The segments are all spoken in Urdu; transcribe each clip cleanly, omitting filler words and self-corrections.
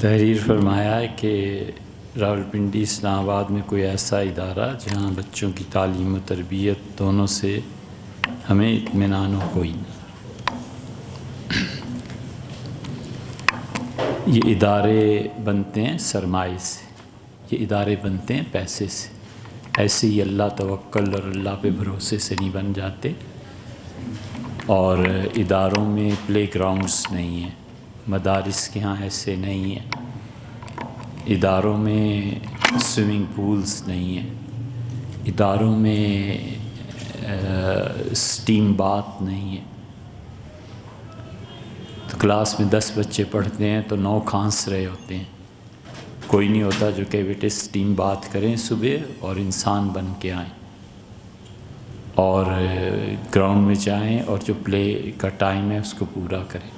تحریر فرمایا ہے کہ راولپنڈی اسلام آباد میں کوئی ایسا ادارہ جہاں بچوں کی تعلیم و تربیت دونوں سے ہمیں اطمینان ہو کوئی نہیں۔ یہ ادارے بنتے ہیں سرمائے سے، یہ ادارے بنتے ہیں پیسے سے، ایسے ہی اللہ توکل اور اللہ پہ بھروسے سے نہیں بن جاتے۔ اور اداروں میں پلے گراؤنڈز نہیں ہیں، مدارس کے ہاں ایسے نہیں ہیں، اداروں میں سوئمنگ پولز نہیں ہیں، اداروں میں سٹیم باتھ نہیں ہے۔ تو کلاس میں 10 بچے پڑھتے ہیں تو 9 کھانس رہے ہوتے ہیں، کوئی نہیں ہوتا جو کہ بیٹے سٹیم باتھ کریں صبح اور انسان بن کے آئیں اور گراؤنڈ میں جائیں اور جو پلے کا ٹائم ہے اس کو پورا کریں،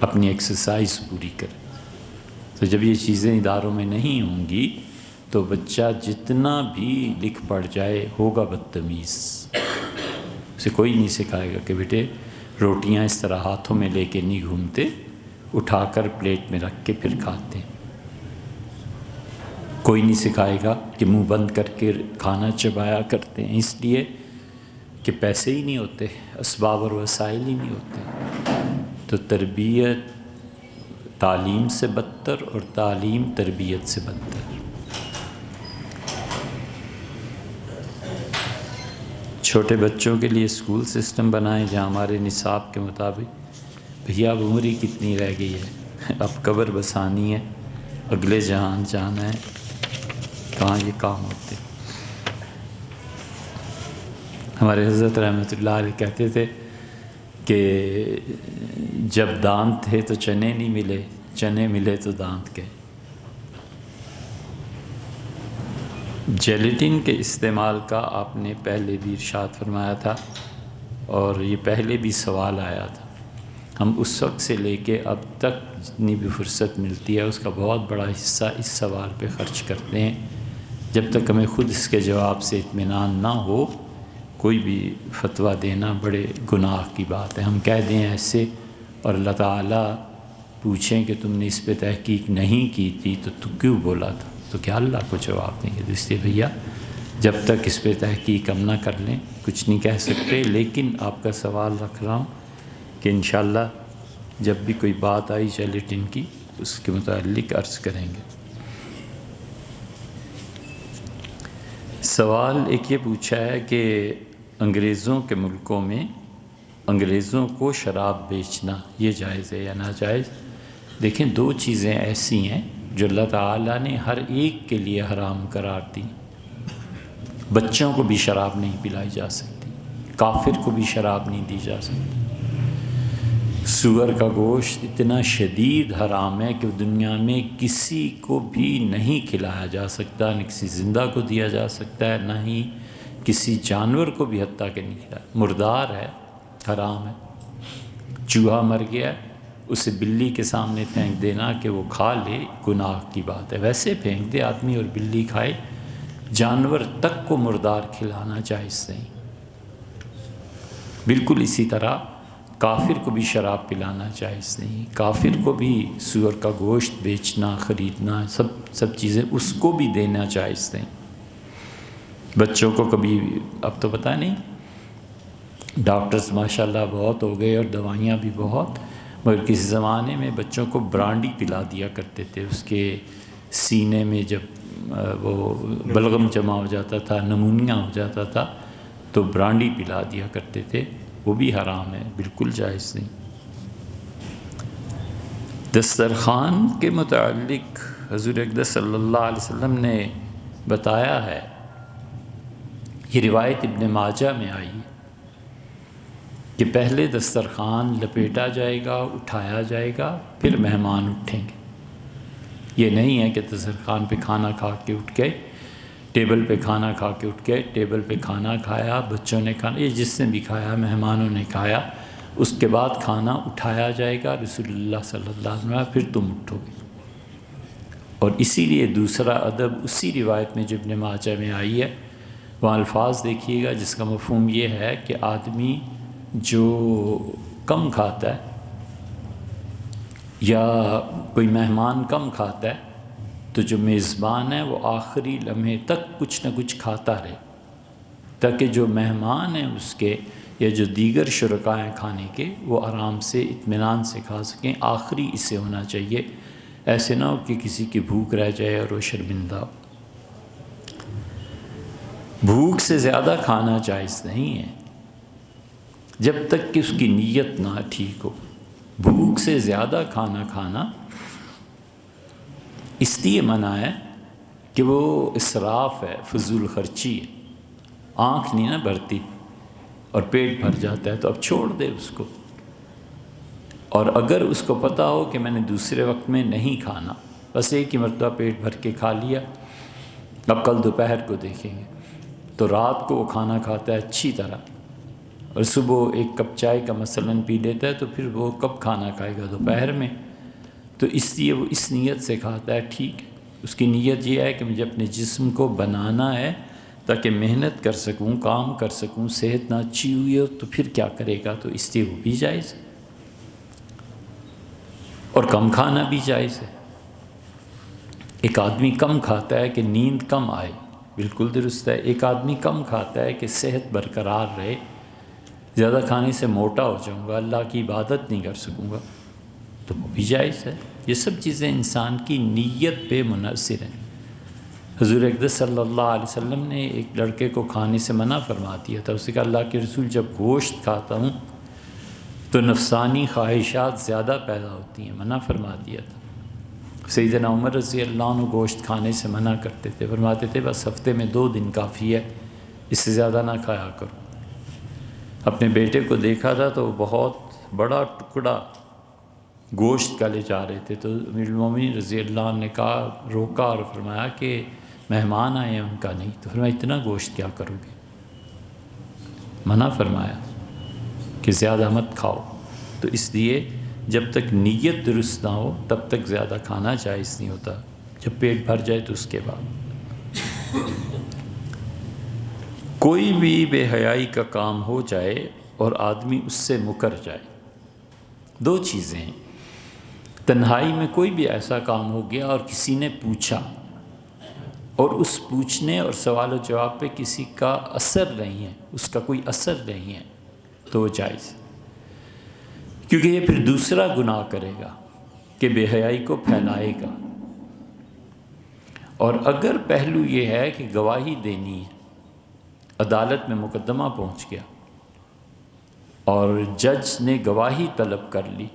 اپنی ایکسرسائز پوری کریں۔ تو جب یہ چیزیں اداروں میں نہیں ہوں گی تو بچہ جتنا بھی لکھ پڑھ جائے ہوگا بدتمیز۔ اسے کوئی نہیں سکھائے گا کہ بیٹے روٹیاں اس طرح ہاتھوں میں لے کے نہیں گھومتے، اٹھا کر پلیٹ میں رکھ کے پھر کھاتے ہیں۔ کوئی نہیں سکھائے گا کہ منہ بند کر کے کھانا چبایا کرتے ہیں، اس لیے کہ پیسے ہی نہیں ہوتے، اسباب اور وسائل ہی نہیں ہوتے۔ تو تربیت تعلیم سے بدتر اور تعلیم تربیت سے بدتر۔ چھوٹے بچوں کے لیے اسکول سسٹم بنائیں جہاں ہمارے نصاب کے مطابق بھیا اب عمر ہی کتنی رہ گئی ہے، اب قبر بسانی ہے، اگلے جہان جانا ہے، کہاں یہ کام ہوتے۔ ہمارے حضرت رحمۃ اللہ علیہ کہتے تھے کہ جب دانت تھے تو چنے نہیں ملے، چنے ملے تو دانت گئے۔ جیلیٹن کے استعمال کا آپ نے پہلے بھی ارشاد فرمایا تھا اور یہ پہلے بھی سوال آیا تھا۔ ہم اس وقت سے لے کے اب تک جتنی بھی فرصت ملتی ہے اس کا بہت بڑا حصہ اس سوال پہ خرچ کرتے ہیں۔ جب تک ہمیں خود اس کے جواب سے اطمینان نہ ہو کوئی بھی فتویٰ دینا بڑے گناہ کی بات ہے۔ ہم کہہ دیں ایسے اور اللہ تعالیٰ پوچھیں کہ تم نے اس پہ تحقیق نہیں کی تھی تو کیوں بولا تھا، تو کیا اللہ کو جواب دیں گے؟ اس لیے بھیا جب تک اس پہ تحقیق ہم نہ کر لیں کچھ نہیں کہہ سکتے، لیکن آپ کا سوال رکھ رہا ہوں کہ انشاءاللہ جب بھی کوئی بات آئی جیلیٹن کی اس کے متعلق عرض کریں گے۔ سوال ایک یہ پوچھا ہے کہ انگریزوں کے ملکوں میں انگریزوں کو شراب بیچنا یہ جائز ہے یا ناجائز؟ دیکھیں 2 چیزیں ایسی ہیں جو اللہ تعالیٰ نے ہر ایک کے لیے حرام قرار دی۔ بچوں کو بھی شراب نہیں پلائی جا سکتی، کافر کو بھی شراب نہیں دی جا سکتی۔ سور کا گوشت اتنا شدید حرام ہے کہ دنیا میں کسی کو بھی نہیں کھلایا جا سکتا، نہ کسی زندہ کو دیا جا سکتا ہے، نہ ہی کسی جانور کو بھی حتیٰ کہ نہیں کھلایا۔ مردار ہے، حرام ہے۔ چوہا مر گیا ہے، اسے بلی کے سامنے پھینک دینا کہ وہ کھا لے گناہ کی بات ہے، ویسے پھینک دے آدمی اور بلی کھائے۔ جانور تک کو مردار کھلانا جائز نہیں۔ بالکل اسی طرح کافر کو بھی شراب پلانا جائز نہیں، کافر کو بھی سور کا گوشت بیچنا خریدنا سب چیزیں اس کو بھی دینا جائز نہیں۔ بچوں کو کبھی اب تو پتہ نہیں، ڈاکٹرز ماشاءاللہ بہت ہو گئے اور دوائیاں بھی بہت، مگر کسی زمانے میں بچوں کو برانڈی پلا دیا کرتے تھے، اس کے سینے میں جب وہ بلغم جمع ہو جاتا تھا، نمونیا ہو جاتا تھا تو برانڈی پلا دیا کرتے تھے، وہ بھی حرام ہے، بالکل جائز نہیں۔ دسترخوان کے متعلق حضور اقدس صلی اللہ علیہ وسلم نے بتایا ہے، یہ روایت ابن ماجہ میں آئی کہ پہلے دسترخوان لپیٹا جائے گا، اٹھایا جائے گا، پھر مہمان اٹھیں گے۔ یہ نہیں ہے کہ دسترخوان پہ کھانا کھا کے اٹھ گئے، ٹیبل پہ کھانا کھا کے اٹھ گئے، ٹیبل پہ کھانا کھایا، بچوں نے کھانا، یہ جس نے بھی کھایا، مہمانوں نے کھایا، اس کے بعد کھانا اٹھایا جائے گا، رسول اللہ صلی اللہ علیہ وسلم پھر تم اٹھو گے۔ اور اسی لیے دوسرا ادب اسی روایت میں جو ابن ماجہ میں آئی ہے، وہاں الفاظ دیکھیے گا جس کا مفہوم یہ ہے کہ آدمی جو کم کھاتا ہے یا کوئی مہمان کم کھاتا ہے تو جو میزبان ہے وہ آخری لمحے تک کچھ نہ کچھ کھاتا رہے، تاکہ جو مہمان ہیں اس کے یا جو دیگر شرکاء ہیں کھانے کے وہ آرام سے اطمینان سے کھا سکیں۔ آخری اسے ہونا چاہیے، ایسے نہ ہو کہ کسی کی بھوک رہ جائے اور وہ شرمندہ ہو۔ بھوک سے زیادہ کھانا جائز نہیں ہے جب تک کہ اس کی نیت نہ ٹھیک ہو۔ بھوک سے زیادہ کھانا اس لیے منع ہے کہ وہ اسراف ہے، فضول خرچی ہے، آنکھ نہیں نہ بھرتی اور پیٹ بھر جاتا ہے تو اب چھوڑ دے اس کو۔ اور اگر اس کو پتہ ہو کہ میں نے دوسرے وقت میں نہیں کھانا، بس ایک ہی مرتبہ پیٹ بھر کے کھا لیا، اب کل دوپہر کو دیکھیں گے، تو رات کو وہ کھانا کھاتا ہے اچھی طرح اور صبح ایک کپ چائے کا مثلاً پی لیتا ہے، تو پھر وہ کب کھانا کھائے گا؟ دوپہر میں۔ تو اس لیے وہ اس نیت سے کھاتا ہے، ٹھیک ہے، اس کی نیت یہ ہے کہ مجھے اپنے جسم کو بنانا ہے تاکہ محنت کر سکوں، کام کر سکوں، صحت نہ اچھی ہوئی ہو تو پھر کیا کرے گا، تو اس لیے وہ بھی جائز ہے۔ اور کم کھانا بھی جائز ہے۔ ایک آدمی کم کھاتا ہے کہ نیند کم آئے، بالکل درست ہے۔ ایک آدمی کم کھاتا ہے کہ صحت برقرار رہے، زیادہ کھانے سے موٹا ہو جاؤں گا، اللہ کی عبادت نہیں کر سکوں گا، تو وہ بھی جائز ہے۔ یہ سب چیزیں انسان کی نیت پہ منحصر ہیں۔ حضور اقدس صلی اللہ علیہ وسلم نے ایک لڑکے کو کھانے سے منع فرما دیا تھا۔ اس نے کہا اللہ کے رسول، جب گوشت کھاتا ہوں تو نفسانی خواہشات زیادہ پیدا ہوتی ہیں، منع فرما دیا تھا۔ سیدنا عمر رضی اللہ عنہ گوشت کھانے سے منع کرتے تھے، فرماتے تھے بس ہفتے میں 2 دن کافی ہے، اس سے زیادہ نہ کھایا کرو۔ اپنے بیٹے کو دیکھا تھا تو وہ بہت بڑا ٹکڑا گوشت کا لے جا رہے تھے، تو امیر المومنین رضی اللہ عنہ نے کہا، روکا اور فرمایا کہ مہمان آئے ہیں ان کا نہیں، تو فرمایا اتنا گوشت کیا کرو گے؟ منع فرمایا کہ زیادہ مت کھاؤ۔ تو اس لیے جب تک نیت درست نہ ہو تب تک زیادہ کھانا جائز نہیں ہوتا، جب پیٹ بھر جائے تو اس کے بعد۔ کوئی بھی بے حیائی کا کام ہو جائے اور آدمی اس سے مکر جائے، 2 چیزیں ہیں۔ تنہائی میں کوئی بھی ایسا کام ہو گیا اور کسی نے پوچھا اور اس پوچھنے اور سوال و جواب پہ کسی کا اثر نہیں ہے، اس کا کوئی اثر نہیں ہے، تو وہ جائز، کیونکہ یہ پھر دوسرا گناہ کرے گا کہ بے حیائی کو پھیلائے گا۔ اور اگر پہلو یہ ہے کہ گواہی دینی ہے، عدالت میں مقدمہ پہنچ گیا اور جج نے گواہی طلب کر لی،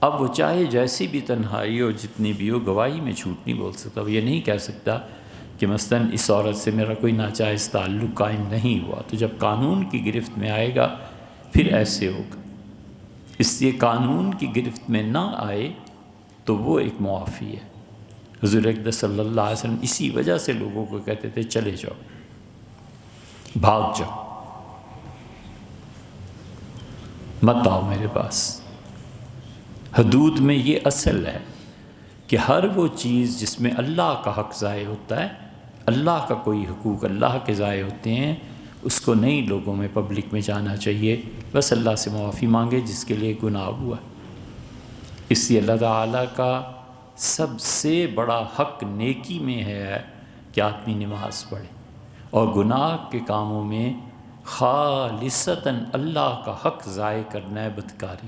اب وہ چاہے جیسی بھی تنہائی ہو، جتنی بھی ہو، گواہی میں جھوٹ نہیں بول سکتا۔ وہ یہ نہیں کہہ سکتا کہ مثلاً اس عورت سے میرا کوئی ناجائز تعلق قائم نہیں ہوا، تو جب قانون کی گرفت میں آئے گا پھر ایسے ہوگا۔ اس لیے قانون کی گرفت میں نہ آئے تو وہ ایک معافی ہے۔ حضور اقدس صلی اللہ علیہ وسلم اسی وجہ سے لوگوں کو کہتے تھے چلے جاؤ، بھاگ جاؤ، مت آؤ میرے پاس۔ حدود میں یہ اصل ہے کہ ہر وہ چیز جس میں اللہ کا حق ضائع ہوتا ہے، اللہ کا کوئی حقوق اللہ کے ضائع ہوتے ہیں، اس کو نہیں لوگوں میں پبلک میں جانا چاہیے، بس اللہ سے معافی مانگے جس کے لیے گناہ ہوا۔ اس لیے اللہ تعالیٰ کا سب سے بڑا حق نیکی میں ہے کہ آدمی نماز پڑھے، اور گناہ کے کاموں میں خالصتاً اللہ کا حق ضائع کرنا ہے بدکاری۔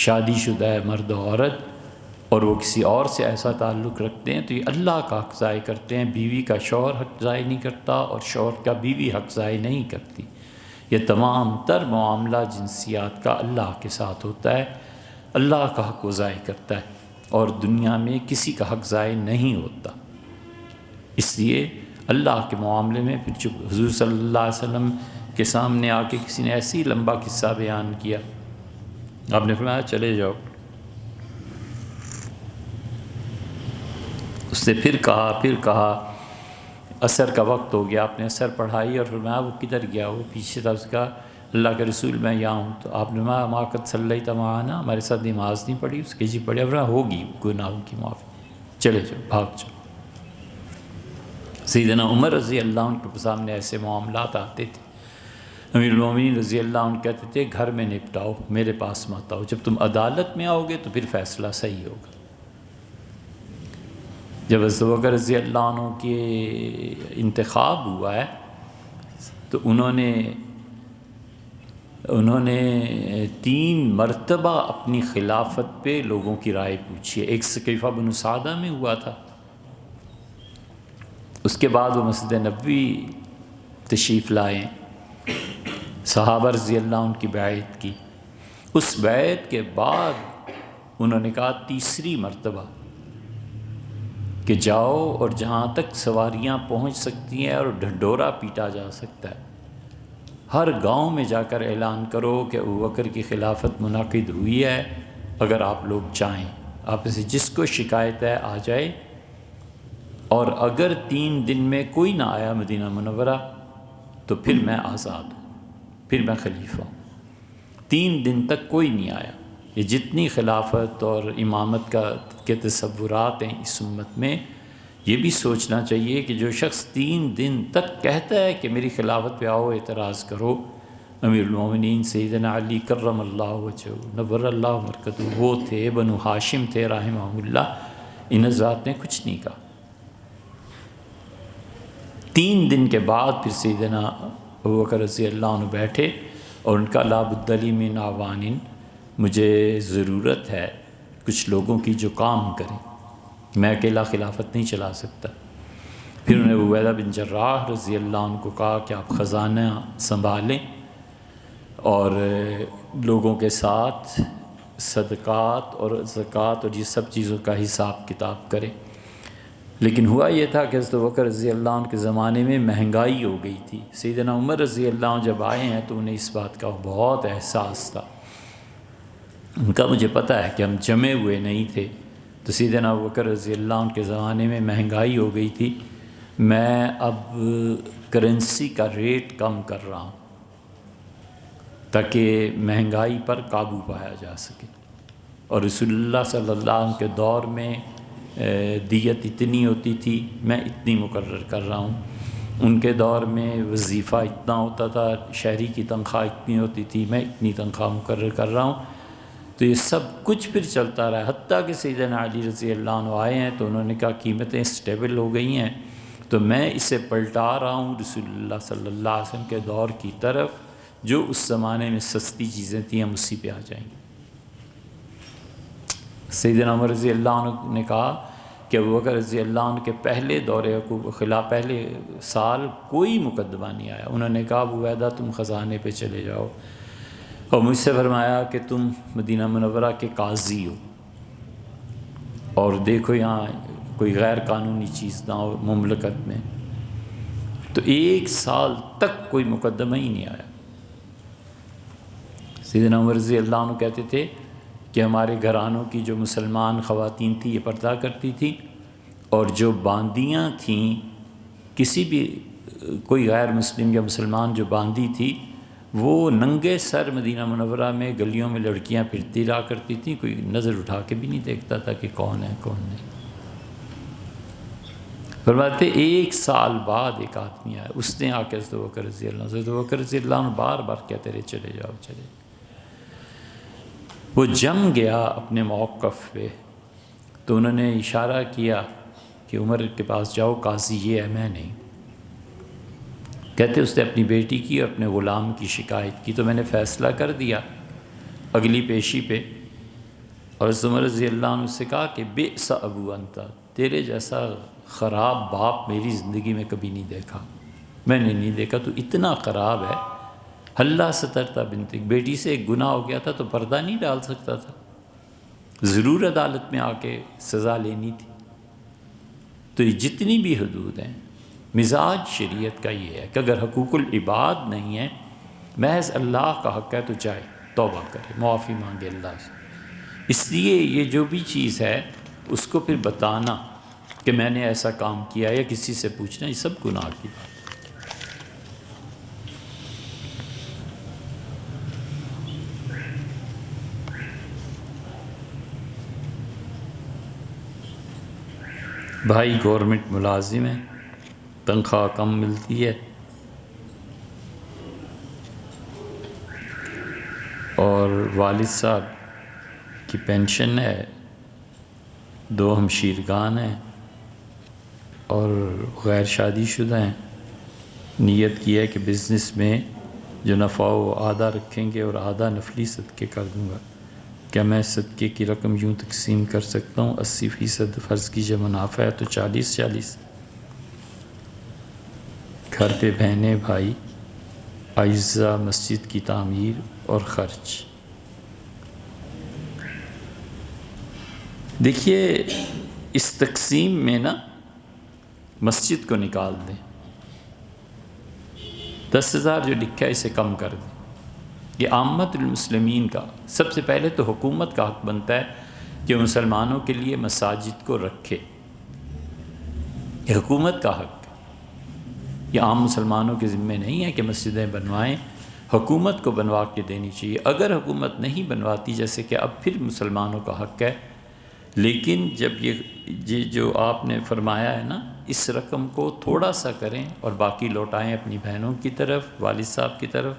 شادی شدہ ہے مرد و عورت اور وہ کسی اور سے ایسا تعلق رکھتے ہیں تو یہ اللہ کا حق ضائع کرتے ہیں۔ بیوی کا شوہر حق ضائع نہیں کرتا اور شوہر کا بیوی حق ضائع نہیں کرتی۔ یہ تمام تر معاملہ جنسیات کا اللہ کے ساتھ ہوتا ہے، اللہ کا حق وہ ضائع کرتا ہے، اور دنیا میں کسی کا حق ضائع نہیں ہوتا۔ اس لیے اللہ کے معاملے میں پھر جب حضور صلی اللہ علیہ وسلم کے سامنے آ کے کسی نے ایسی لمبا قصہ بیان کیا، آپ نے فرمایا چلے جاؤ۔ اس نے پھر کہا عصر کا وقت ہو گیا، آپ نے عصر پڑھائی اور فرمایا وہ کدھر گیا؟ وہ پیچھے تھا۔ اس کا اللہ کے رسول میں یہاں ہوں۔ تو آپ نے فرمایا ما قد صلیت معنا، ہمارے ساتھ نماز نہیں پڑھی؟ اس کے جی پڑھی۔ فرمایا ہوگی گناہوں کی معافی، چلے جاؤ، بھاگ جاؤ۔ سیدنا عمر رضی اللہ عنہ کے سامنے ایسے معاملات آتے تھے، امیر المومنین رضی اللہ عنہ کہتے تھے گھر میں نپٹاؤ، میرے پاس مت آؤ، جب تم عدالت میں آؤ گے تو پھر فیصلہ صحیح ہوگا۔ جب حضرت ابوبکر رضی اللہ عنہ کے انتخاب ہوا ہے تو انہوں نے 3 مرتبہ اپنی خلافت پہ لوگوں کی رائے پوچھی ہے۔ ایک سقیفہ بنو سعدہ میں ہوا تھا، اس کے بعد وہ مسجد نبوی تشریف لائے، صحابہ رضی اللہ عنہ کی بیعت کی، اس بیعت کے بعد انہوں نے کہا تیسری مرتبہ کہ جاؤ اور جہاں تک سواریاں پہنچ سکتی ہیں اور ڈھنڈورا پیٹا جا سکتا ہے، ہر گاؤں میں جا کر اعلان کرو کہ ابوبکر کی خلافت منعقد ہوئی ہے، اگر آپ لوگ چاہیں آپ سے جس کو شکایت ہے آ جائے، اور اگر 3 دن میں کوئی نہ آیا مدینہ منورہ تو پھر میں آزاد ہوں، پھر میں خلیفہ ہوں۔ 3 دن تک کوئی نہیں آیا۔ یہ جتنی خلافت اور امامت کے تصورات ہیں اس امت میں، یہ بھی سوچنا چاہیے کہ جو شخص 3 دن تک کہتا ہے کہ میری خلافت پہ آؤ اعتراض کرو، امیر المومنین سیدنا علی کرم اللہ وجہہ نور اللہ مرکزہ وہ تھے، بنو ہاشم تھے رحمہ اللہ، ان حضرات نے کچھ نہیں کہا۔ 3 دن کے بعد پھر سیدنا ابوبکر رضی اللہ عنہ بیٹھے اور ان کا لا بد لی من اعوان، مجھے ضرورت ہے کچھ لوگوں کی جو کام کریں، میں اکیلا خلافت نہیں چلا سکتا۔ پھر انہوں نے عبیدہ بن جراح رضی اللہ عنہ کو کہا کہ آپ خزانہ سنبھالیں اور لوگوں کے ساتھ صدقات اور زکوٰۃ اور یہ سب چیزوں کا حساب کتاب کریں۔ لیکن ہوا یہ تھا کہ حضرت ابوبکر رضی اللہ عنہ کے زمانے میں مہنگائی ہو گئی تھی۔ سیدنا عمر رضی اللہ عنہ جب آئے ہیں تو انہیں اس بات کا بہت احساس تھا، ان کا مجھے پتہ ہے کہ ہم جمے ہوئے نہیں تھے، تو سیدنا ابوبکر رضی اللہ عنہ کے زمانے میں مہنگائی ہو گئی تھی، میں اب کرنسی کا ریٹ کم کر رہا ہوں تاکہ مہنگائی پر قابو پایا جا سکے۔ اور رسول اللہ صلی اللہ علیہ وسلم کے دور میں دیت اتنی ہوتی تھی، میں اتنی مقرر کر رہا ہوں۔ ان کے دور میں وظیفہ اتنا ہوتا تھا، شہری کی تنخواہ اتنی ہوتی تھی، میں اتنی تنخواہ مقرر کر رہا ہوں۔ تو یہ سب کچھ پھر چلتا رہا، حتیٰ کہ سیدنا علی رضی اللہ عنہ آئے ہیں تو انہوں نے کہا قیمتیں اسٹیبل ہو گئی ہیں تو میں اسے پلٹا رہا ہوں رسول اللہ صلی اللہ علیہ وسلم کے دور کی طرف، جو اس زمانے میں سستی چیزیں تھیں ہم اسی پہ آ جائیں گے۔ سیدنا عمر رضی اللہ عنہ نے کہا کہ ابوبکر رضی اللہ عنہ کے پہلے دور خلاف پہلے سال کوئی مقدمہ نہیں آیا۔ انہوں نے کہا ابو عبیدہ تم خزانے پہ چلے جاؤ، اور مجھ سے فرمایا کہ تم مدینہ منورہ کے قاضی ہو اور دیکھو یہاں کوئی غیر قانونی چیز نہ ہو مملکت میں۔ تو 1 سال تک کوئی مقدمہ ہی نہیں آیا۔ سیدنا عمر رضی اللہ عنہ کہتے تھے کہ ہمارے گھرانوں کی جو مسلمان خواتین تھیں یہ پردہ کرتی تھیں، اور جو باندیاں تھیں، کسی بھی کوئی غیر مسلم یا مسلمان جو باندی تھی وہ ننگے سر مدینہ منورہ میں گلیوں میں لڑکیاں پھرتی رہا کرتی تھیں، کوئی نظر اٹھا کے بھی نہیں دیکھتا تھا کہ کون ہے کون نہیں۔ فرماتے 1 سال بعد ایک آدمی آیا، اس نے آ کے حضرت ابوبکر رضی اللہ عنہ بار بار کہتے رہے چلے جاؤ چلے جاؤ۔ وہ جم گیا اپنے موقف پہ، تو انہوں نے اشارہ کیا کہ عمر کے پاس جاؤ، قاضی یہ ہے میں نہیں۔ کہتے اس نے اپنی بیٹی کی اور اپنے غلام کی شکایت کی، تو میں نے فیصلہ کر دیا اگلی پیشی پہ، اور حضرت عمر رضی اللہ عنہ سے کہا کہ بئس ابو انت، تیرے جیسا خراب باپ میری زندگی میں کبھی نہیں دیکھا، میں نے نہیں دیکھا، تو اتنا خراب ہے۔ اللہ سترتا بنتک، بیٹی سے ایک گناہ ہو گیا تھا تو پردہ نہیں ڈال سکتا تھا، ضرور عدالت میں آ کے سزا لینی تھی۔ تو یہ جتنی بھی حدود ہیں، مزاج شریعت کا یہ ہے کہ اگر حقوق العباد نہیں ہیں، محض اللہ کا حق ہے تو جائے توبہ کرے، معافی مانگے اللہ سے۔ اس لیے یہ جو بھی چیز ہے اس کو پھر بتانا کہ میں نے ایسا کام کیا یا کسی سے پوچھنا، یہ سب گناہ کی بات ہے۔ بھائی گورنمنٹ ملازم ہے، تنخواہ کم ملتی ہے، اور والد صاحب کی پینشن ہے، 2 ہمشیرگان ہیں اور غیر شادی شدہ ہیں۔ نیت کی ہے کہ بزنس میں جو نفع وہ آدھا رکھیں گے اور آدھا نفلی صدقے کر دوں گا۔ کیا میں صدقے کی رقم یوں تقسیم کر سکتا ہوں؟ 80% فرض کیجئے منافع ہے تو 40-40۔ گھر پہ بہنیں بھائی، اعزہ، مسجد کی تعمیر اور خرچ۔ دیکھیے اس تقسیم میں نا مسجد کو نکال دیں، 10,000 جو لکھا ہے اسے کم کر دیں۔ یہ عامت المسلمین کا، سب سے پہلے تو حکومت کا حق بنتا ہے کہ مسلمانوں کے لیے مساجد کو رکھے، یہ حکومت کا حق ہے۔ یہ عام مسلمانوں کے ذمے نہیں ہے کہ مسجدیں بنوائیں، حکومت کو بنوا کے دینی چاہیے۔ اگر حکومت نہیں بنواتی، جیسے کہ اب پھر مسلمانوں کا حق ہے، لیکن جب یہ جو آپ نے فرمایا ہے نا، اس رقم کو تھوڑا سا کریں اور باقی لوٹائیں اپنی بہنوں کی طرف، والد صاحب کی طرف۔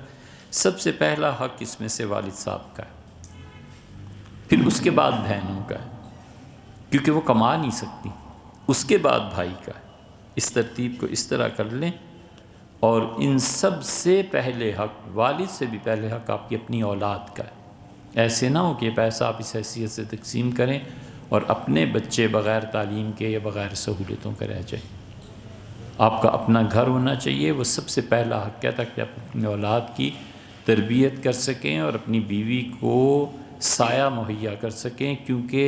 سب سے پہلا حق اس میں سے والد صاحب کا ہے، پھر اس کے بعد بہنوں کا ہے، کیونکہ وہ کما نہیں سکتی، اس کے بعد بھائی کا ہے۔ اس ترتیب کو اس طرح کر لیں، اور ان سب سے پہلے حق، والد سے بھی پہلے حق آپ کی اپنی اولاد کا ہے۔ ایسے نہ ہو کہ یہ پیسہ آپ اس حیثیت سے تقسیم کریں اور اپنے بچے بغیر تعلیم کے یا بغیر سہولتوں کے رہ جائیں۔ آپ کا اپنا گھر ہونا چاہیے، وہ سب سے پہلا حق ہے، تاکہ آپ اپنی اولاد کی تربیت کر سکیں اور اپنی بیوی کو سایہ مہیا کر سکیں، کیونکہ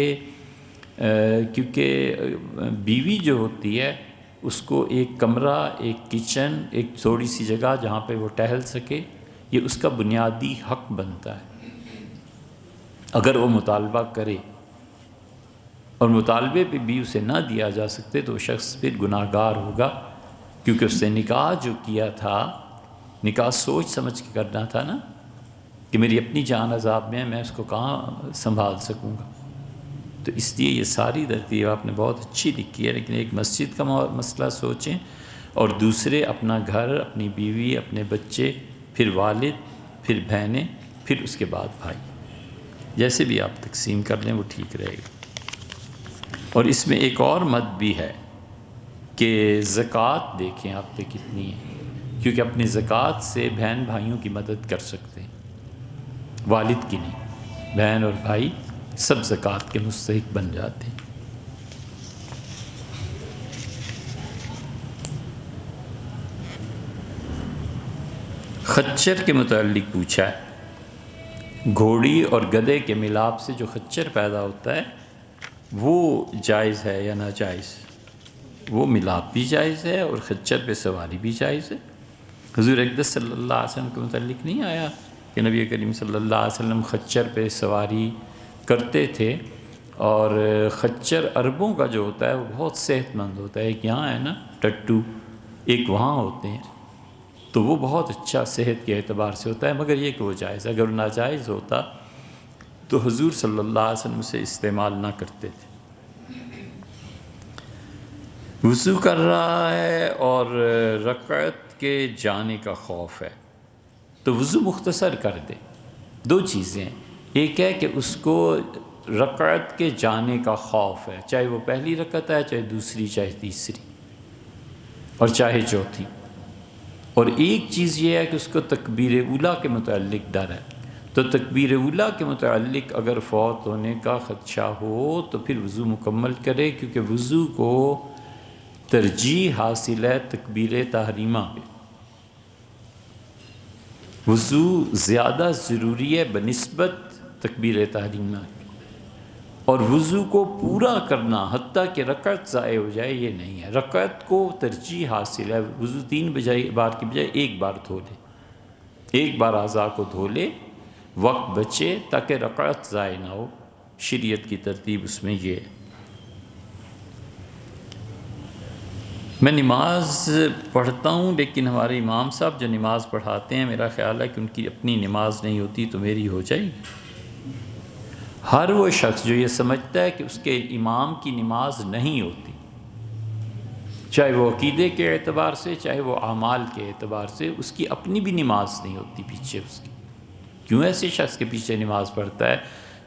بیوی جو ہوتی ہے اس کو ایک کمرہ، ایک کچن، ایک تھوڑی سی جگہ جہاں پہ وہ ٹہل سکے، یہ اس کا بنیادی حق بنتا ہے۔ اگر وہ مطالبہ کرے اور مطالبے پہ بھی اسے نہ دیا جا سکتے تو وہ شخص پھر گناہ گار ہوگا، کیونکہ اس نے نکاح جو کیا تھا، نکاح سوچ سمجھ کے کرنا تھا نا، کہ میری اپنی جان عذاب میں اس کو کہاں سنبھال سکوں گا۔ تو اس لیے یہ ساری ترتیب آپ نے بہت اچھی لکھی ہے، لیکن ایک مسجد کا مسئلہ سوچیں، اور دوسرے اپنا گھر، اپنی بیوی، اپنے بچے، پھر والد، پھر بہنیں، پھر اس کے بعد بھائی۔ جیسے بھی آپ تقسیم کر لیں وہ ٹھیک رہے گا۔ اور اس میں ایک اور مد بھی ہے کہ زکوٰۃ دیکھیں آپ پہ کتنی ہے، کیونکہ اپنی زکوٰۃ سے بہن بھائیوں کی مدد کر سکتے ہیں، والد کی نہیں۔ بہن اور بھائی سب زکوٰۃ کے مستحق بن جاتے ہیں۔ خچر کے متعلق پوچھا ہے، گھوڑی اور گدھے کے ملاپ سے جو خچر پیدا ہوتا ہے وہ جائز ہے یا ناجائز؟ وہ ملاپ بھی جائز ہے اور خچر پہ سواری بھی جائز ہے۔ حضور اقدس صلی اللہ علیہ وسلم کے متعلق نہیں آیا کہ نبی کریم صلی اللہ علیہ وسلم خچر پہ سواری کرتے تھے، اور خچر عربوں کا جو ہوتا ہے وہ بہت صحت مند ہوتا ہے۔ ایک یہاں ہے نا ٹٹو، ایک وہاں ہوتے ہیں، تو وہ بہت اچھا صحت کے اعتبار سے ہوتا ہے، مگر یہ کہ وہ جائز ہے۔ اگر ناجائز ہوتا تو حضور صلی اللہ علیہ وسلم سے استعمال نہ کرتے تھے۔ وضو کر رہا ہے اور رکعت کے جانے کا خوف ہے تو وضو مختصر کر دے۔ 2 چیزیں ہیں، ایک ہے کہ اس کو رکعت کے جانے کا خوف ہے، چاہے وہ پہلی رکعت ہے، چاہے دوسری، چاہے تیسری، اور چاہے چوتھی۔ اور ایک چیز یہ ہے کہ اس کو تکبیر اولیٰ کے متعلق ڈر ہے، تو تکبیر اولیٰ کے متعلق اگر فوت ہونے کا خدشہ ہو تو پھر وضو مکمل کرے، کیونکہ وضو کو ترجیح حاصل ہے تکبیر تحریمہ پہ۔ وضو زیادہ ضروری ہے بنسبت تکبیر تحریمہ کی، اور وضو کو پورا کرنا حتیٰ کہ رکعت ضائع ہو جائے یہ نہیں ہے۔ رکعت کو ترجیح حاصل ہے، وضو 3 بار کی بجائے 1 بار دھو لے، 1 بار اعضاء کو دھو لے، وقت بچے تاکہ رکعت ضائع نہ ہو۔ شریعت کی ترتیب اس میں یہ ہے۔ میں نماز پڑھتا ہوں، لیکن ہمارے امام صاحب جو نماز پڑھاتے ہیں میرا خیال ہے کہ ان کی اپنی نماز نہیں ہوتی تو میری ہو جائے گی۔ ہر وہ شخص جو یہ سمجھتا ہے کہ اس کے امام کی نماز نہیں ہوتی، چاہے وہ عقیدے کے اعتبار سے، چاہے وہ اعمال کے اعتبار سے، اس کی اپنی بھی نماز نہیں ہوتی پیچھے اس کی۔ کیوں ایسے شخص کے پیچھے نماز پڑھتا ہے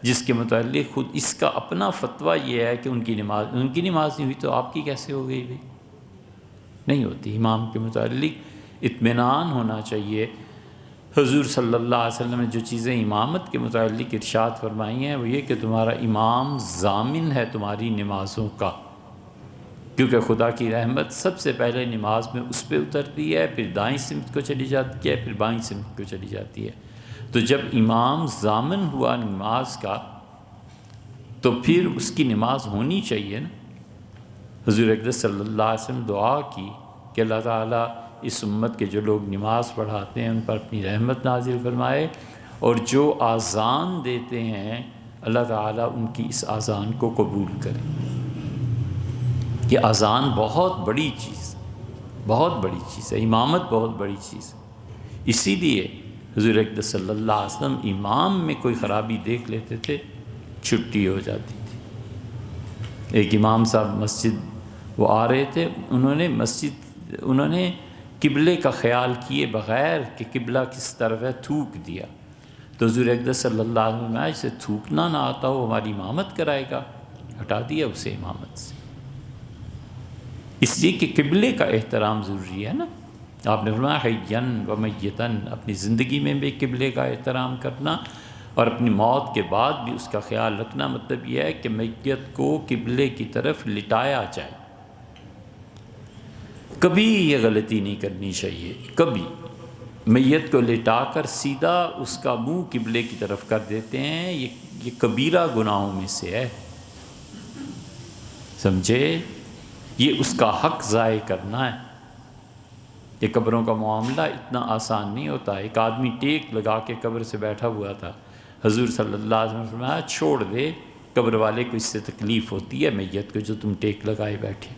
جس کے متعلق خود اس کا اپنا فتویٰ یہ ہے کہ ان کی نماز نہیں ہوئی تو آپ کی کیسے ہو گئی؟ بھی نہیں ہوتی۔ امام کے متعلق اطمینان ہونا چاہیے۔ حضور صلی اللہ علیہ وسلم نے جو چیزیں امامت کے متعلق ارشاد فرمائی ہیں وہ یہ کہ تمہارا امام ضامن ہے تمہاری نمازوں کا، کیونکہ خدا کی رحمت سب سے پہلے نماز میں اس پہ اترتی ہے، پھر دائیں سمت کو چلی جاتی ہے، پھر بائیں سمت کو چلی جاتی ہے۔ تو جب امام ضامن ہوا نماز کا تو پھر اس کی نماز ہونی چاہیے نا۔ حضور اقدس صلی اللہ علیہ وسلم دعا کی کہ اللہ تعالیٰ اس امت کے جو لوگ نماز پڑھاتے ہیں ان پر اپنی رحمت نازل فرمائے، اور جو اذان دیتے ہیں اللہ تعالیٰ ان کی اس اذان کو قبول کرے۔ یہ اذان بہت بڑی چیز، بہت بڑی چیز ہے، امامت بہت بڑی چیز ہے۔ اسی لیے حضور اقدس صلی اللہ علیہ وسلم امام میں کوئی خرابی دیکھ لیتے تھے، چھٹی ہو جاتی تھی۔ ایک امام صاحب مسجد وہ آ رہے تھے، انہوں نے قبلے کا خیال کیے بغیر کہ قبلہ کس طرف ہے تھوک دیا، تو حضور اقدس صلی اللہ علیہ وسلم نے اسے تھوکنا نہ آتا ہو ہماری امامت کرائے گا، ہٹا دیا اسے امامت سے، اس لیے کہ قبلے کا احترام ضروری ہے نا۔ آپ نے فرمایا حیًّا و میتًا، اپنی زندگی میں بھی قبلے کا احترام کرنا اور اپنی موت کے بعد بھی اس کا خیال رکھنا، مطلب یہ ہے کہ میت کو قبلے کی طرف لٹایا جائے۔ کبھی یہ غلطی نہیں کرنی چاہیے، کبھی میت کو لٹا کر سیدھا اس کا منہ قبلے کی طرف کر دیتے ہیں، یہ کبیرہ گناہوں میں سے ہے، سمجھے؟ یہ اس کا حق ضائع کرنا ہے۔ یہ قبروں کا معاملہ اتنا آسان نہیں ہوتا۔ ایک آدمی ٹیک لگا کے قبر سے بیٹھا ہوا تھا، حضور صلی اللہ علیہ وسلم نے فرمایا چھوڑ دے، قبر والے کو اس سے تکلیف ہوتی ہے میت کو جو تم ٹیک لگائے بیٹھے۔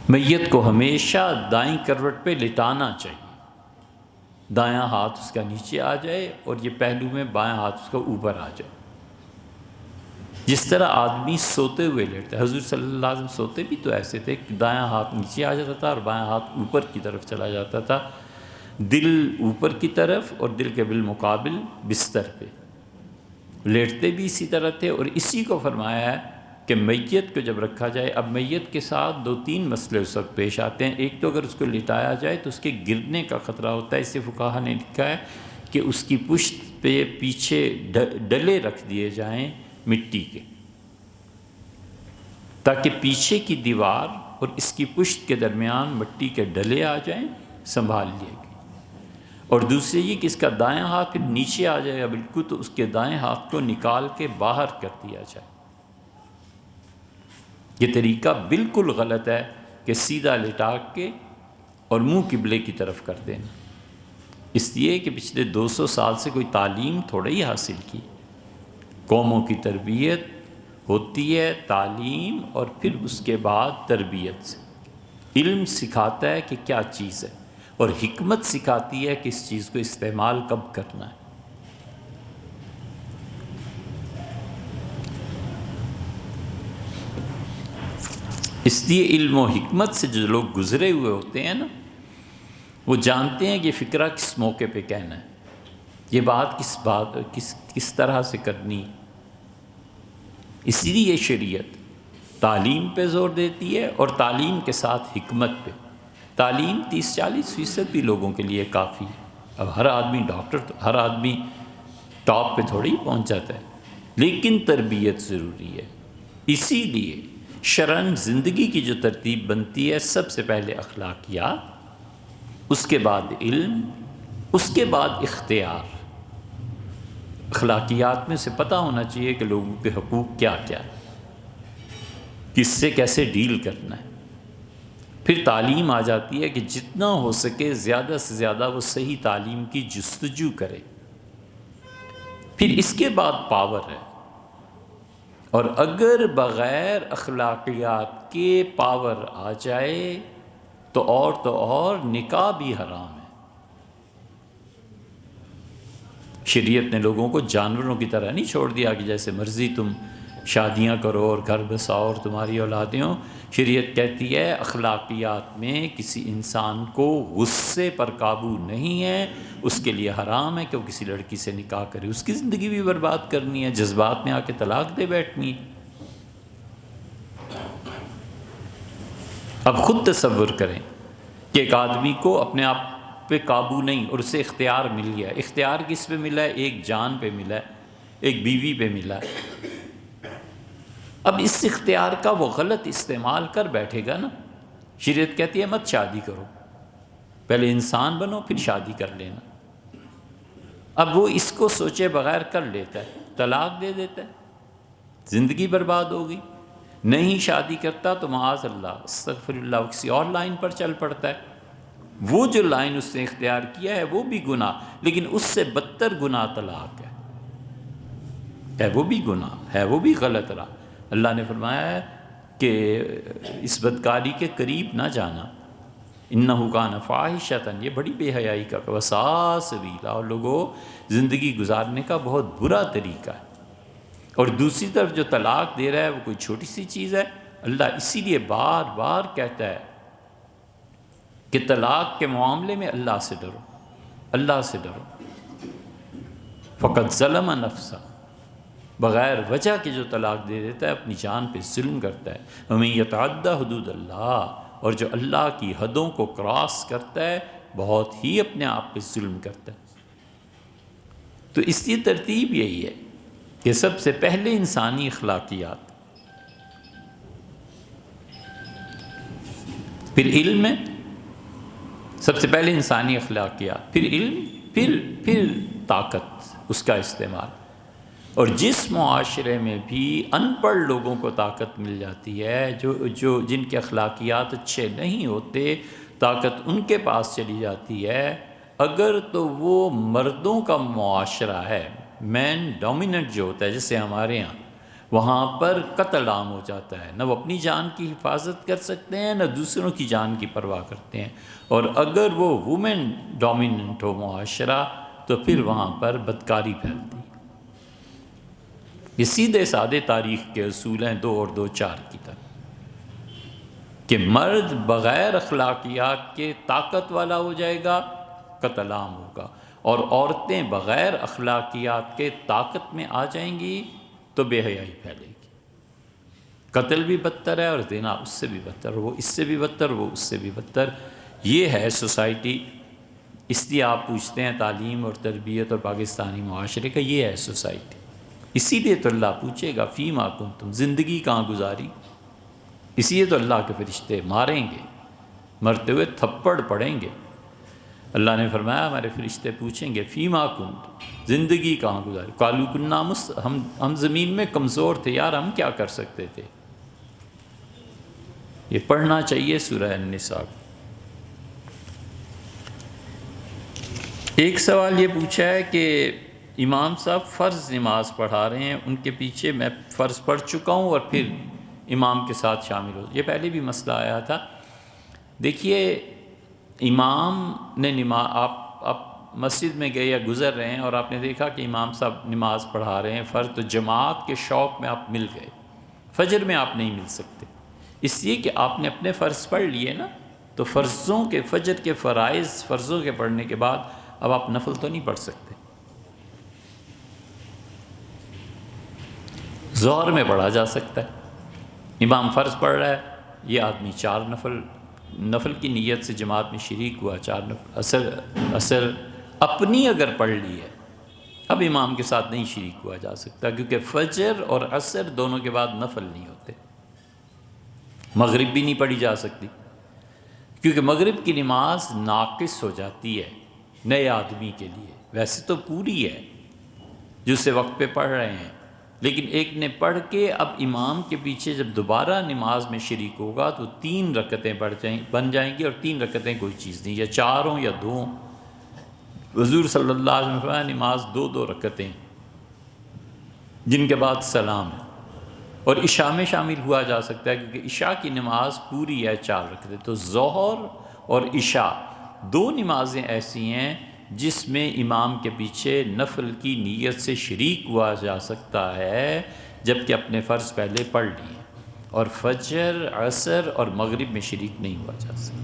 میت کو ہمیشہ دائیں کروٹ پہ لٹانا چاہیے، دایاں ہاتھ اس کا نیچے آ جائے اور یہ پہلو میں بایاں ہاتھ اس کا اوپر آ جائے، جس طرح آدمی سوتے ہوئے لیٹتا ہے۔ حضور صلی اللہ علیہ وسلم سوتے بھی تو ایسے تھے کہ دایاں ہاتھ نیچے آ جاتا تھا اور بایاں ہاتھ اوپر کی طرف چلا جاتا تھا، دل اوپر کی طرف اور دل کے بالمقابل بستر پہ لیٹتے بھی اسی طرح تھے۔ اور اسی کو فرمایا ہے کہ میت کو جب رکھا جائے، اب میت کے ساتھ 2-3 مسئلے اس وقت پیش آتے ہیں۔ ایک تو اگر اس کو لٹایا جائے تو اس کے گرنے کا خطرہ ہوتا ہے، اس سے فقہا نے لکھا ہے کہ اس کی پشت پہ پیچھے ڈلے رکھ دیے جائیں مٹی کے، تاکہ پیچھے کی دیوار اور اس کی پشت کے درمیان مٹی کے ڈلے آ جائیں، سنبھال لیے گئے۔ اور دوسرے یہ کہ اس کا دائیں ہاتھ پھر نیچے آ جائے گا بالکل، تو اس کے دائیں ہاتھ کو نکال کے باہر کر دیا جائے۔ یہ طریقہ بالکل غلط ہے کہ سیدھا لٹا کے اور منہ قبلے کی طرف کر دینا، اس لیے کہ پچھلے 200 سال سے کوئی تعلیم تھوڑا ہی حاصل کی۔ قوموں کی تربیت ہوتی ہے تعلیم اور پھر اس کے بعد تربیت سے۔ علم سکھاتا ہے کہ کیا چیز ہے، اور حکمت سکھاتی ہے کہ اس چیز کو استعمال کب کرنا ہے۔ اس لیے علم و حکمت سے جو لوگ گزرے ہوئے ہوتے ہیں نا، وہ جانتے ہیں کہ یہ فکرہ کس موقع پہ کہنا ہے، یہ بات کس طرح سے کرنی ہے۔ اس لیے یہ شریعت تعلیم پہ زور دیتی ہے، اور تعلیم کے ساتھ حکمت پہ۔ تعلیم 30-40% بھی لوگوں کے لیے کافی ہے۔ اب ہر آدمی ڈاکٹر، ہر آدمی ٹاپ پہ تھوڑی پہنچ جاتا ہے، لیکن تربیت ضروری ہے۔ اسی لیے شرعاً زندگی کی جو ترتیب بنتی ہے، سب سے پہلے اخلاقیات، اس کے بعد علم، اس کے بعد اختیار۔ اخلاقیات میں سے پتہ ہونا چاہیے کہ لوگوں کے حقوق کیا کیا ہے، کس سے کیسے ڈیل کرنا ہے۔ پھر تعلیم آ جاتی ہے کہ جتنا ہو سکے زیادہ سے زیادہ وہ صحیح تعلیم کی جستجو کرے۔ پھر اس کے بعد پاور ہے، اور اگر بغیر اخلاقیات کے پاور آ جائے تو اور نکاح بھی حرام ہے۔ شریعت نے لوگوں کو جانوروں کی طرح نہیں چھوڑ دیا کہ جیسے مرضی تم شادیاں کرو اور گھر بساؤ اور تمہاری اولادیں ہوں۔ شریعت کہتی ہے اخلاقیات میں کسی انسان کو غصے پر قابو نہیں ہے، اس کے لیے حرام ہے کہ وہ کسی لڑکی سے نکاح کرے، اس کی زندگی بھی برباد کرنی ہے، جذبات میں آ کے طلاق دے بیٹھنی ہے۔ اب خود تصور کریں کہ ایک آدمی کو اپنے آپ پہ قابو نہیں اور اسے اختیار مل گیا۔ اختیار کس پہ ملا ہے؟ ایک جان پہ ملا ہے، ایک بیوی پہ ملا ہے۔ اب اس اختیار کا وہ غلط استعمال کر بیٹھے گا نا، شریعت کہتی ہے مت شادی کرو، پہلے انسان بنو پھر شادی کر لینا۔ اب وہ اس کو سوچے بغیر کر لیتا ہے، طلاق دے دیتا ہے، زندگی برباد ہوگی۔ نہیں شادی کرتا تو معاذ اللہ استغفر اللہ وہ کسی اور لائن پر چل پڑتا ہے۔ وہ جو لائن اس نے اختیار کیا ہے وہ بھی گناہ، لیکن اس سے بدتر گناہ طلاق ہے وہ بھی گناہ ہے، وہ بھی غلط رہا۔ اللہ نے فرمایا ہے کہ اس بدکاری کے قریب نہ جانا، انہ کان فاحشۃ، یہ بڑی بے حیائی کا وساء سبیلا، اور لوگوں زندگی گزارنے کا بہت برا طریقہ ہے۔ اور دوسری طرف جو طلاق دے رہا ہے وہ کوئی چھوٹی سی چیز ہے؟ اللہ اسی لیے بار بار کہتا ہے کہ طلاق کے معاملے میں اللہ سے ڈرو، اللہ سے ڈرو۔ فقط ظلم نفسہ، بغیر وجہ کے جو طلاق دے دیتا ہے اپنی جان پہ ظلم کرتا ہے۔ ومن یتعدی حدود اللہ، اور جو اللہ کی حدوں کو کراس کرتا ہے بہت ہی اپنے آپ پہ ظلم کرتا ہے۔ تو اس کی ترتیب یہی ہے کہ سب سے پہلے انسانی اخلاقیات، پھر علم ہے، سب سے پہلے انسانی اخلاقیات، پھر علم، پھر طاقت اس کا استعمال۔ اور جس معاشرے میں بھی ان پڑھ لوگوں کو طاقت مل جاتی ہے، جن کے اخلاقیات اچھے نہیں ہوتے، طاقت ان کے پاس چلی جاتی ہے، اگر تو وہ مردوں کا معاشرہ ہے، مین ڈومیننٹ جو ہوتا ہے جیسے ہمارے ہاں، وہاں پر قتل عام ہو جاتا ہے، نہ وہ اپنی جان کی حفاظت کر سکتے ہیں نہ دوسروں کی جان کی پرواہ کرتے ہیں۔ اور اگر وہ وومن ڈومیننٹ ہو معاشرہ تو پھر وہاں پر بدکاری پھیلتی ہے۔ یہ سیدھے سادے تاریخ کے اصول ہیں، 2 اور 2 4 کی طرح، کہ مرد بغیر اخلاقیات کے طاقت والا ہو جائے گا، قتل عام ہوگا، اور عورتیں بغیر اخلاقیات کے طاقت میں آ جائیں گی تو بے حیائی پھیلے گی۔ قتل بھی بدتر ہے اور زنا اس سے بھی بدتر، وہ اس سے بھی بدتر، وہ اس سے بھی بدتر۔ یہ ہے سوسائٹی۔ اس لیے آپ پوچھتے ہیں تعلیم اور تربیت اور پاکستانی معاشرے کا، یہ ہے سوسائٹی۔ اسی لیے تو اللہ پوچھے گا فیما کنتم، زندگی کہاں گزاری؟ اسی لیے تو اللہ کے فرشتے ماریں گے، مرتے ہوئے تھپڑ پڑیں گے۔ اللہ نے فرمایا ہمارے فرشتے پوچھیں گے فیما کنتم، زندگی کہاں گزاری؟ قالوا کنا ہم زمین میں کمزور تھے یار، ہم کیا کر سکتے تھے؟ یہ پڑھنا چاہیے سورہ النساء۔ ایک سوال یہ پوچھا ہے کہ امام صاحب فرض نماز پڑھا رہے ہیں، ان کے پیچھے میں فرض پڑھ چکا ہوں اور پھر امام کے ساتھ شامل ہو، یہ پہلے بھی مسئلہ آیا تھا۔ دیکھیے امام نے آپ مسجد میں گئے یا گزر رہے ہیں اور آپ نے دیکھا کہ امام صاحب نماز پڑھا رہے ہیں فرض، تو جماعت کے شوق میں آپ مل گئے، فجر میں آپ نہیں مل سکتے، اس لیے کہ آپ نے اپنے فرض پڑھ لیے نا، تو فرضوں کے فجر کے فرائض فرضوں کے پڑھنے کے بعد اب آپ نفل تو نہیں پڑھ سکتے۔ ظہر میں پڑھا جا سکتا ہے، امام فرض پڑھ رہا ہے، یہ آدمی 4 نفل کی نیت سے جماعت میں شریک ہوا، 4 نفل اثر اپنی اگر پڑھ لی ہے، اب امام کے ساتھ نہیں شریک ہوا جا سکتا، کیونکہ فجر اور عصر دونوں کے بعد نفل نہیں ہوتے۔ مغرب بھی نہیں پڑھی جا سکتی، کیونکہ مغرب کی نماز ناقص ہو جاتی ہے نئے آدمی کے لیے، ویسے تو پوری ہے جو اسے وقت پہ پڑھ رہے ہیں، لیکن ایک نے پڑھ کے اب امام کے پیچھے جب دوبارہ نماز میں شریک ہوگا تو 3 رکعتیں بن جائیں گی، اور 3 رکعتیں کوئی چیز نہیں، یا 4 ہوں یا 2 ہوں۔ حضور صلی اللہ علیہ وسلم نے فرمایا نماز 2 رکعتیں جن کے بعد سلام ہے، اور عشاء میں شامل ہوا جا سکتا ہے کیونکہ عشاء کی نماز پوری ہے 4 رکعتیں۔ تو ظہر اور عشاء 2 نمازیں ایسی ہیں جس میں امام کے پیچھے نفل کی نیت سے شریک ہوا جا سکتا ہے، جبکہ اپنے فرض پہلے پڑھ لیے، اور فجر، عصر اور مغرب میں شریک نہیں ہوا جا سکتا۔